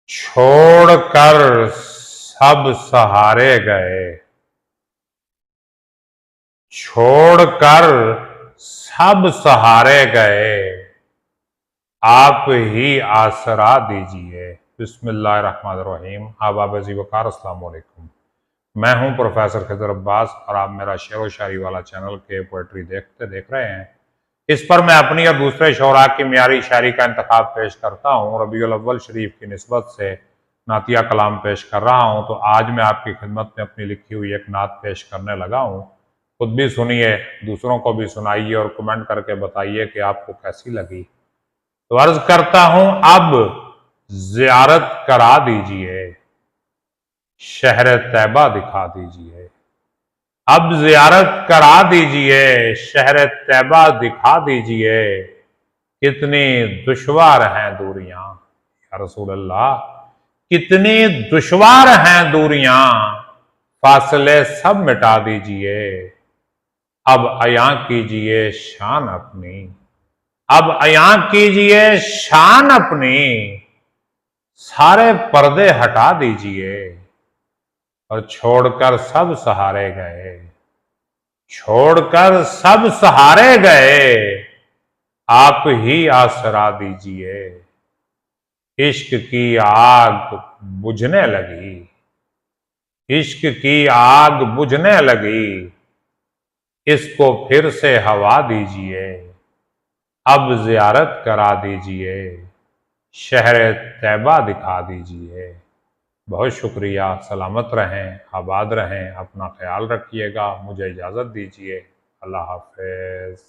छोड़कर सब सहारे गए, छोड़कर सब सहारे गए, आप ही आसरा दीजिए। बिस्मिल्लाहिर्रहमानिर्रहीम। आबाब वकार अस्सलाम वालेकुम। मैं हूं प्रोफेसर खिजर अब्बास और आप मेरा शेर व शायरी वाला चैनल के पोएट्री देख रहे हैं। इस पर मैं अपनी और दूसरे शोरा की म्यारी शायरी का इंतखाब पेश करता हूँ। रबीउल अव्वल शरीफ की निस्बत से नातिया कलाम पेश कर रहा हूँ। तो आज मैं आपकी खिदमत में अपनी लिखी हुई एक नात पेश करने लगा हूँ। खुद भी सुनिए, दूसरों को भी सुनाइए और कमेंट करके बताइए कि आपको कैसी लगी। तो अर्ज करता हूं, अब ज़ियारत करा दीजिए, शहर तैबा दिखा दीजिए। अब ज़ियारत करा दीजिए, शहर तैबा दिखा दीजिए। कितनी दुश्वार हैं दूरियां, या रसूल अल्लाह, कितनी दुश्वार हैं दूरियां, फासले सब मिटा दीजिए। अब अयां कीजिए शान अपनी, अब अयां कीजिए शान अपनी, सारे पर्दे हटा दीजिए। और छोड़कर सब सहारे गए, छोड़कर सब सहारे गए, आप ही आसरा दीजिए। इश्क की आग बुझने लगी, इश्क की आग बुझने लगी, इसको फिर से हवा दीजिए। अब ज़ियारत करा दीजिए, शहर तैबा दिखा दीजिए। बहुत शुक्रिया। सलामत रहें, आबाद रहें, अपना ख्याल रखिएगा। मुझे इजाज़त दीजिए। अल्लाह हाफ़िज़।